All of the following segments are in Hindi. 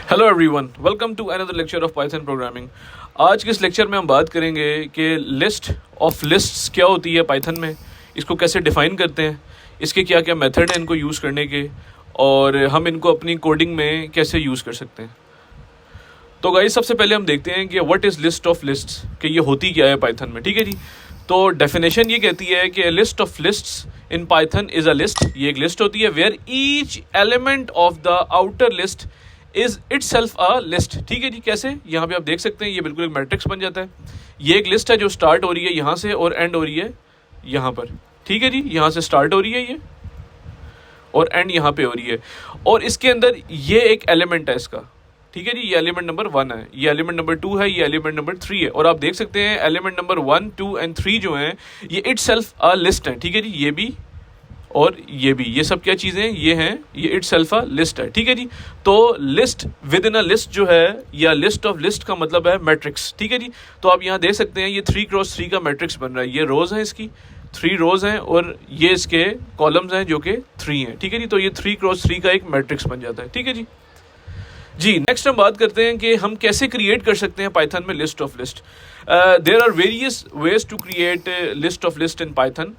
Hello everyone, welcome to another lecture of Python programming. आज के इस लेक्चर में हम बात करेंगे कि लिस्ट ऑफ लिस्ट्स क्या होती है पाइथन में, इसको कैसे डिफ़ाइन करते हैं, इसके क्या क्या मेथड हैं इनको यूज़ करने के, और हम इनको अपनी कोडिंग में कैसे यूज़ कर सकते हैं। तो गाइस, सबसे पहले हम देखते हैं कि what is list of lists, कि ये होती क्या है पाइथन में। ठीक है जी। तो डेफिनेशन ये कहती है कि list of lists in Python is a list. ये एक लिस्ट होती है where each element of the outer list is itself a list. ठीक है जी। कैसे? यहाँ पे आप देख सकते हैं ये बिल्कुल एक मैट्रिक्स बन जाता है। ये एक लिस्ट है जो स्टार्ट हो रही है यहाँ से और एंड हो रही है यहाँ पर। ठीक है जी। यहाँ से स्टार्ट हो रही है ये और एंड यहाँ पे हो रही है, और इसके अंदर ये एक एलिमेंट है इसका। ठीक है जी। ये एलिमेंट नंबर 1 है, ये एलिमेंट नंबर 2 है, ये एलिमेंट नंबर 3 है, और आप देख सकते हैं एलिमेंट नंबर 1, 2 एंड 3 जो हैं ये इटसेल्फ अ लिस्ट है। ठीक है जी। ये भी और ये भी, ये सब क्या चीज़ें ये हैं, ये इटसेल्फ अ लिस्ट है। ठीक है जी। तो list with in a list जो है, या लिस्ट ऑफ लिस्ट का मतलब है मैट्रिक्स। ठीक है जी। तो आप यहाँ देख सकते हैं ये 3x3 का मैट्रिक्स बन रहा है। ये रोज़ हैं, इसकी 3 रोज़ हैं, और ये इसके कॉलम्स हैं जो कि 3 हैं। ठीक है जी। तो ये 3x3 का एक मैट्रिक्स बन जाता है। ठीक है जी। जी, नेक्स्ट हम बात करते हैं कि हम कैसे क्रिएट कर सकते हैं पाइथन में list of list. There are various ways to create list of list in Python,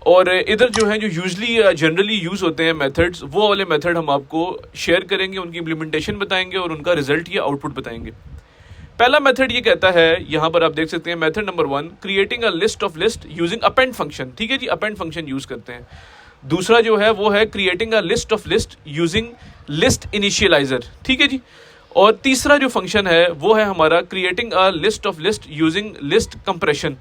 और इधर जो है जो यूजली जनरली यूज़ होते हैं मेथड्स, वो वाले मेथड हम आपको शेयर करेंगे, उनकी इम्प्लीमेंटेशन बताएंगे और उनका रिजल्ट या आउटपुट बताएंगे। पहला मेथड ये कहता है, यहाँ पर आप देख सकते हैं method number 1, creating a list of list using append function. ठीक है जी। अपेंड फंक्शन यूज़ करते हैं। दूसरा जो है वो है creating a list of list using list initialiser. ठीक है जी। और तीसरा जो फंक्शन है वो है हमारा creating a list of list using list compression.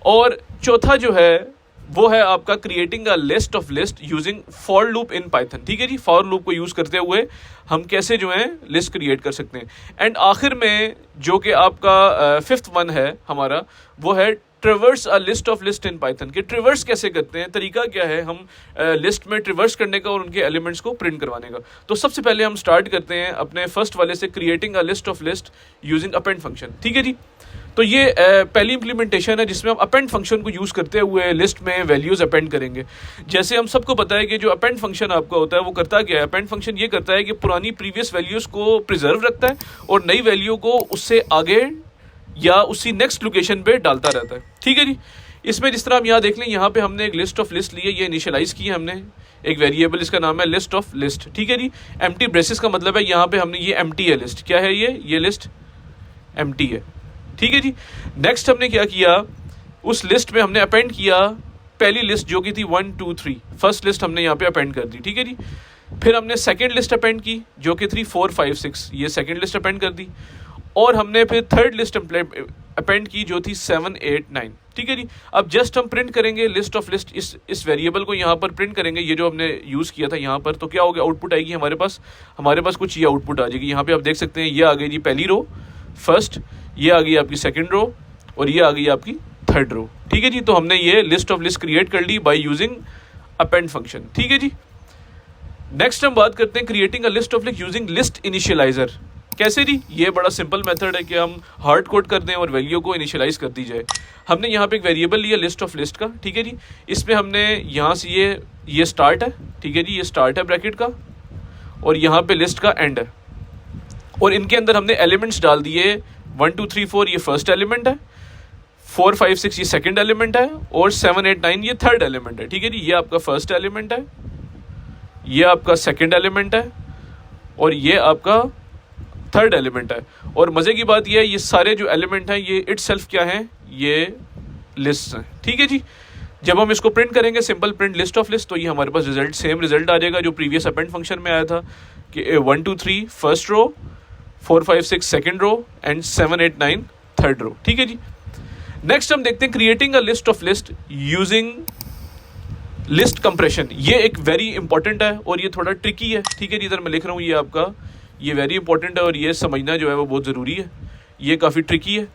और चौथा जो है वो है आपका creating a list of list using for loop in Python. ठीक है जी। फॉर लूप को यूज़ करते हुए हम कैसे जो है लिस्ट क्रिएट कर सकते हैं। एंड आखिर में जो कि आपका फिफ्थ वन है हमारा, वो है traverse a list of list in Python. कि ट्रिवर्स कैसे करते हैं, तरीका क्या है हम लिस्ट में ट्रिवर्स करने का और उनके एलिमेंट्स को प्रिंट करवाने का। तो सबसे पहले हम स्टार्ट करते हैं अपने फर्स्ट वाले से, creating a list of list using append function. ठीक है जी। तो ये पहली इंप्लीमेंटेशन है जिसमें हम अपेंड फंक्शन को यूज़ करते हुए लिस्ट में वैल्यूज़ अपेंड करेंगे। जैसे हम सबको पता है कि जो अपेंड फंक्शन आपका होता है वो करता क्या है। अपेंड फंक्शन ये करता है कि पुरानी प्रीवियस वैल्यूज़ को प्रिजर्व रखता है और नई वैल्यू को उससे आगे या उसी नेक्स्ट लोकेशन पे डालता रहता है। ठीक है जी। इसमें जिस तरह हम यहाँ देख लें, यहाँ पे हमने एक लिस्ट ऑफ लिस्ट ली है, ये इनिशियलाइज की है हमने एक वेरिएबल, इसका नाम है लिस्ट ऑफ लिस्ट। ठीक है जी। एम्प्टी ब्रेसेस का मतलब है यहाँ पे हमने, ये एम्प्टी है लिस्ट। क्या है ये लिस्ट एम्प्टी है। ठीक है जी। नेक्स्ट हमने क्या किया, उस लिस्ट में हमने अपेंड किया पहली लिस्ट जो कि थी 1, 2, 3। फर्स्ट लिस्ट हमने यहाँ पे अपेंड कर दी। ठीक है जी। फिर हमने सेकंड लिस्ट अपेंड की जो कि थी 4, 5, 6। ये सेकंड लिस्ट अपेंड कर दी। और हमने फिर थर्ड लिस्ट अपेंड की जो थी 7, 8, 9। ठीक है जी। अब जस्ट हम प्रिंट करेंगे लिस्ट ऑफ लिस्ट, इस वेरिएबल को यहाँ पर प्रिंट करेंगे, ये जो हमने यूज़ किया था यहाँ पर। तो क्या हो गया, आउटपुट आएगी हमारे पास कुछ ये आउटपुट आ जाएगी। यहाँ पे आप देख सकते हैं ये आ गई जी पहली रो फर्स्ट, ये आ गई आपकी सेकंड रो, और ये आ गई आपकी थर्ड रो। ठीक है जी। तो हमने ये लिस्ट ऑफ लिस्ट क्रिएट कर ली बाय यूजिंग अपेंड फंक्शन। ठीक है जी। नेक्स्ट हम बात करते हैं creating a list of list using list initialiser. कैसे जी? ये बड़ा सिंपल मेथड है कि हम हार्ड कोड कर दें और वैल्यू को इनिशियलाइज कर दी जाए। हमने यहाँ पे एक वेरिएबल लिया लिस्ट ऑफ लिस्ट का। ठीक है जी। इसमें हमने यहाँ से ये स्टार्ट है। ठीक है जी। ये स्टार्ट है ब्रैकेट का, और यहाँ पे लिस्ट का एंड है, और इनके अंदर हमने एलिमेंट्स डाल दिए 1, 2, 3, 4 ये फर्स्ट एलिमेंट है, 4, 5, 6 ये सेकंड एलिमेंट है, और 7, 8, 9 ये थर्ड एलिमेंट है। ठीक है जी। ये आपका फर्स्ट एलिमेंट है, ये आपका सेकंड एलिमेंट है, और ये आपका थर्ड एलिमेंट है। और मज़े की बात ये है, ये सारे जो एलिमेंट हैं ये इटसेल्फ क्या हैं, ये लिस्ट हैं। ठीक है जी। जब हम इसको प्रिंट करेंगे simple print list of list, तो ये हमारे पास रिजल्ट सेम रिजल्ट आ जाएगा जो प्रीवियस अपेंड फंक्शन में आया था कि 1, 2, 3 first row, 4, 5, 6 second row, and 7, 8, 9 third row. ठीक है जी। नेक्स्ट हम देखते हैं creating a list of list using list compression. ये एक वेरी इंपॉर्टेंट है और ये थोड़ा ट्रिकी है। ठीक है जी। इधर मैं लिख रहा हूँ ये आपका, ये वेरी इंपॉर्टेंट है और ये समझना जो है वो बहुत ज़रूरी है। ये काफ़ी ट्रिकी है।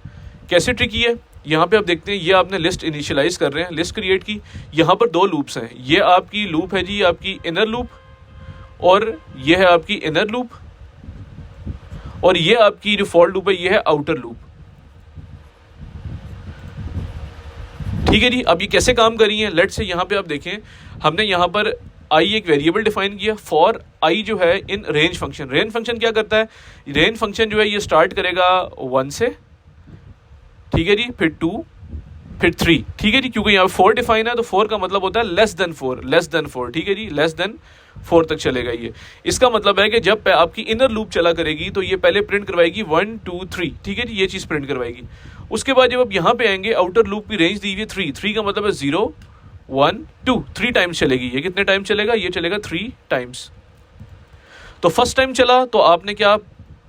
कैसे ट्रिकी है, यहाँ पे आप देखते हैं ये आपने लिस्ट इनिशियलाइज कर रहे हैं, लिस्ट क्रिएट की। यहाँ पर 2 लूप्स हैं। ये आपकी लूप है जी आपकी इनर लूप, और ये है आपकी इनर लूप, और ये आपकी जो फॉर लूप है ये है आउटर लूप। ठीक है जी। अब ये कैसे काम कर रही है, लेट्स से यहाँ पे आप देखें, हमने यहाँ पर आई एक वेरिएबल डिफाइन किया, फॉर आई जो है in range function. Range function क्या करता है, रेंज फंक्शन जो है ये स्टार्ट करेगा 1 से, ठीक है जी, फिर 2, फिर 3, ठीक है जी, क्योंकि यहाँ 4 डिफाइन है तो 4 का मतलब होता है लेस देन 4, ठीक है जी, लेस देन 4 तक चलेगा ये। इसका मतलब है कि जब आपकी इनर लूप चला करेगी तो ये पहले प्रिंट करवाएगी 1 2 3, ठीक है जी, ये चीज़ प्रिंट करवाएगी। उसके बाद जब आप यहाँ पे आएंगे, आउटर लूप की रेंज दी हुई है 3 का मतलब है 0 1 2, 3 टाइम्स चलेगी। ये कितने टाइम चलेगा, ये चलेगा 3 टाइम्स। तो फर्स्ट टाइम चला तो आपने क्या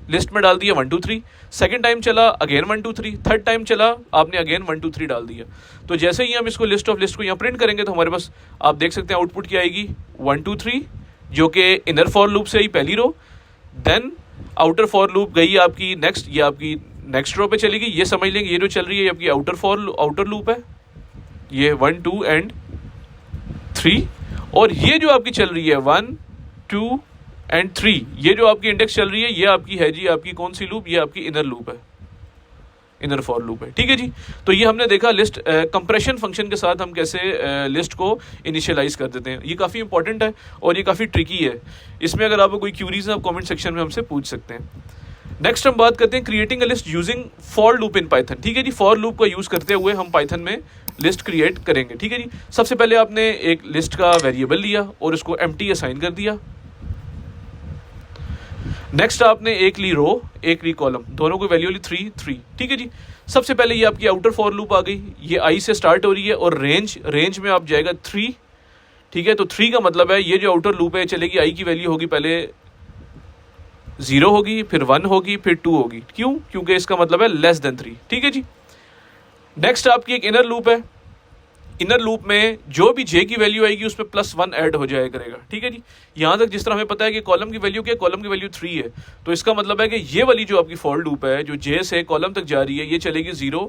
लिस्ट में डाल दिया 1 2 3, सेकेंड टाइम चला अगेन 1 2 3, थर्ड टाइम चला आपने अगेन 1 2 3 डाल दिया। तो जैसे ही हम इसको लिस्ट ऑफ लिस्ट को यहाँ प्रिंट करेंगे तो हमारे पास आप देख सकते हैं आउटपुट क्या आएगी 1 2 3, जो कि इनर फॉर लूप से आई पहली रो, देन आउटर फॉर लूप गई आपकी नेक्स्ट, ये आपकी नेक्स्ट रो पे चलेगी। ये समझ लेंगे ये जो चल रही है आपकी आउटर लूप है, ये 1 2 एंड 3, और ये जो आपकी चल रही है 1 2 एंड 3, ये जो आपकी इंडेक्स चल रही है ये आपकी है जी आपकी कौन सी लूप, ये आपकी इनर लूप है, इनर फॉर लूप है, ठीक है जी। तो ये हमने देखा लिस्ट कंप्रेशन फंक्शन के साथ हम कैसे लिस्ट को इनिशियलाइज कर देते हैं। ये काफ़ी इंपॉर्टेंट है और ये काफ़ी ट्रिकी है। इसमें अगर आपको कोई क्यूरीज है आप कमेंट सेक्शन में हमसे पूछ सकते हैं। नेक्स्ट हम बात करते हैं creating a list using for loop in Python, ठीक है जी। फॉर लूप का यूज़ करते हुए हम पाइथन में लिस्ट क्रिएट करेंगे, ठीक है जी। सबसे पहले आपने एक लिस्ट का वेरिएबल लिया और उसको एम्प्टी असाइन कर दिया। नेक्स्ट आपने एक ली रो एक ली कॉलम, दोनों को वैल्यू ली 3 3, ठीक है जी। सबसे पहले ये आपकी आउटर फॉर लूप आ गई, ये आई से स्टार्ट हो रही है और रेंज में आप जाएगा 3, ठीक है। तो 3 का मतलब है ये जो आउटर लूप है चलेगी, आई की वैल्यू होगी पहले 0 होगी, फिर 1 होगी, फिर 2 होगी। क्यों, क्योंकि इसका मतलब है लेस देन 3, ठीक है जी। नेक्स्ट आपकी एक इनर लूप है, इनर लूप में जो भी जे की वैल्यू आएगी उसमें +1 ऐड हो जाया करेगा, ठीक है जी। यहाँ तक जिस तरह हमें पता है कि कॉलम की वैल्यू क्या है, कॉलम की वैल्यू 3 है, तो इसका मतलब है कि ये वाली जो आपकी फॉर लूप है जो जे से कॉलम तक जा रही है ये चलेगी 0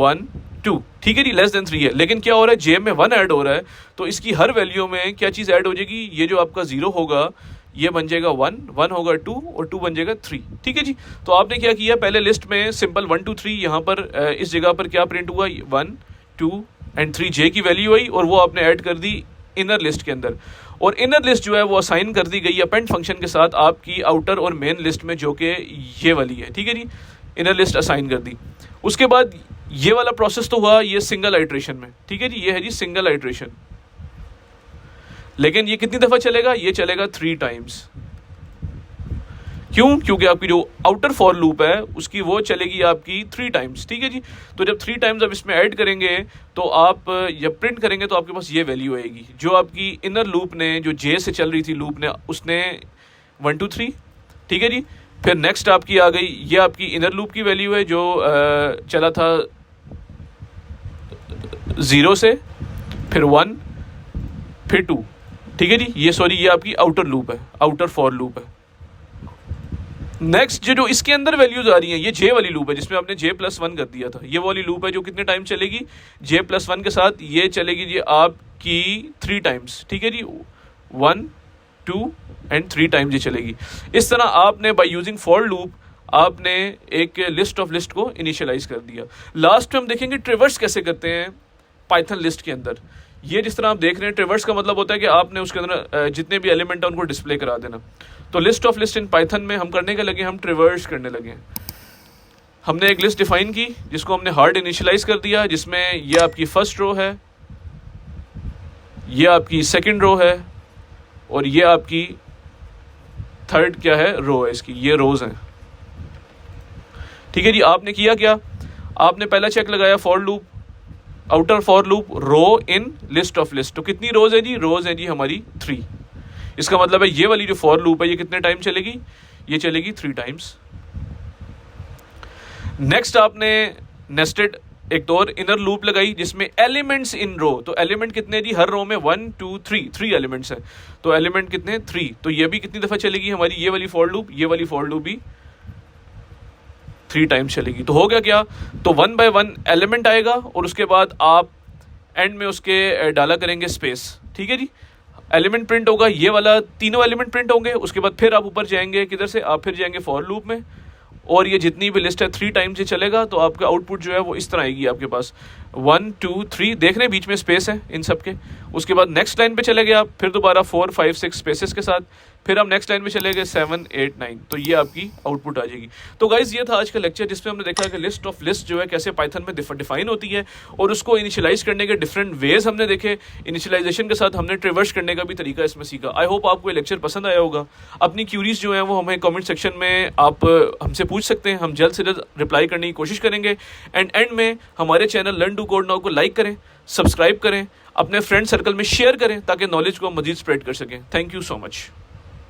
1 2, ठीक है जी, लेस देन 3 है। लेकिन क्या हो रहा है, जे में 1 ऐड हो रहा है तो इसकी हर वैल्यू में क्या चीज़ ऐड हो जाएगी, ये जो आपका 0 होगा ये बन जाएगा 1, 1 होगा 2 और 2 बन जाएगा 3, ठीक है जी। तो आपने क्या किया, पहले लिस्ट में सिंपल 1 2 3, यहाँ पर इस जगह पर क्या प्रिंट हुआ 1 2 एंड 3 जे की वैल्यू आई और वो आपने ऐड कर दी इनर लिस्ट के अंदर। और इनर लिस्ट जो है वो असाइन कर दी गई अपेंड फंक्शन के साथ आपकी आउटर और मेन लिस्ट में, जो कि ये वाली है, ठीक है जी। इनर लिस्ट असाइन कर दी। उसके बाद ये वाला प्रोसेस तो हुआ ये सिंगल आइट्रेशन में, ठीक है जी, ये है जी सिंगल आइट्रेशन। लेकिन ये कितनी दफ़ा चलेगा, ये चलेगा 3 टाइम्स। क्यों, क्योंकि आपकी जो आउटर फॉर लूप है उसकी वो चलेगी आपकी 3 टाइम्स, ठीक है जी। तो जब 3 टाइम्स आप इसमें ऐड करेंगे तो आप जब प्रिंट करेंगे तो आपके पास ये वैल्यू आएगी जो आपकी इनर लूप ने, जो जे से चल रही थी लूप ने, उसने 1 2 3, ठीक है जी। फिर नेक्स्ट आपकी आ गई, ये आपकी इनर लूप की वैल्यू है जो चला था 0 से, फिर 1, फिर 2, ठीक है जी। ये सॉरी ये आपकी आउटर लूप है, आउटर फॉर लूप है। नेक्स्ट जो इसके अंदर वैल्यूज आ रही हैं, ये जे वाली लूप है जिसमें आपने j+1 कर दिया था। ये वाली लूप है जो कितने टाइम चलेगी, j+1 के साथ ये चलेगी जी आपकी 3 टाइम्स, ठीक है जी, 1 2 एंड 3 टाइम्स ये चलेगी। इस तरह आपने बाय यूजिंग फॉर लूप आपने एक लिस्ट ऑफ लिस्ट को इनिशियलाइज कर दिया। लास्ट में हम देखेंगे ट्रिवर्स कैसे करते हैं पाइथन लिस्ट के अंदर। ये जिस तरह आप देख रहे हैं, ट्रिवर्स का मतलब होता है कि आपने उसके अंदर जितने भी एलिमेंट हैं उनको डिस्प्ले करा देना। तो list of list in Python में हम करने के लगे, हम ट्रिवर्स करने लगे। हमने एक लिस्ट डिफाइन की जिसको हमने हार्ड इनिशियलाइज कर दिया, जिसमें ये आपकी फर्स्ट रो है, ये आपकी सेकंड रो है और ये आपकी थर्ड क्या है, रो है इसकी, ये रोज हैं, ठीक है जी। आपने किया क्या, आपने पहला चेक लगाया for loop, outer for loop, row in list of list. तो कितनी रोज है जी, रोज है जी हमारी 3। इसका मतलब है ये वाली जो फॉर लूप है ये कितने टाइम चलेगी, ये चलेगी 3 टाइम्स। नेक्स्ट आपने नेस्टेड एक और इनर लूप लगाई जिसमें एलिमेंट्स इन रो। तो एलिमेंट कितने जी, हर रो में 1 2 3 एलिमेंट्स हैं, तो एलिमेंट कितने 3। तो ये भी कितनी दफा चलेगी हमारी ये वाली फॉर लूप, ये वाली फॉर लूप भी 3 टाइम्स चलेगी। तो हो गया क्या, तो 1 बाय 1 एलिमेंट आएगा और उसके बाद आप एंड में उसके डाला करेंगे स्पेस, ठीक है जी। एलिमेंट प्रिंट होगा, ये वाला तीनों एलिमेंट प्रिंट होंगे। उसके बाद फिर आप ऊपर जाएंगे, किधर से, आप फिर जाएंगे फॉर लूप में और ये जितनी भी लिस्ट है 3 टाइम्स ये चलेगा, तो आपका आउटपुट जो है वो इस तरह आएगी आपके पास 1 2 3, देख रहे हैं बीच में स्पेस है इन सब के। उसके बाद नेक्स्ट लाइन पे चले गए आप, फिर दोबारा 4 5 6 स्पेसेस के साथ, फिर आप नेक्स्ट लाइन पे चले गए 7 8 9, तो ये आपकी आउटपुट आ जाएगी। तो गाइज ये था आज का लेक्चर जिसमें हमने देखा कि लिस्ट ऑफ लिस्ट जो है कैसे पाइथन में डिफाइन होती है, और उसको इनिशियलाइज करने के डिफरेंट वेज हमने देखे। इनिशियलाइजेशन के साथ हमने ट्रिवर्स करने का भी तरीका इसमें सीखा। आई होप आपको ये लेक्चर पसंद आया होगा। अपनी क्यूरीज जो है वो हमें कमेंट सेक्शन में आप हमसे पूछ सकते हैं, हम जल्द से जल्द रिप्लाई करने की कोशिश करेंगे। एंड में हमारे channel learn to code now को लाइक करें, सब्सक्राइब करें, अपने फ्रेंड सर्कल में शेयर करें ताकि नॉलेज को हम मजीद स्प्रेड कर सकें। Thank you so much.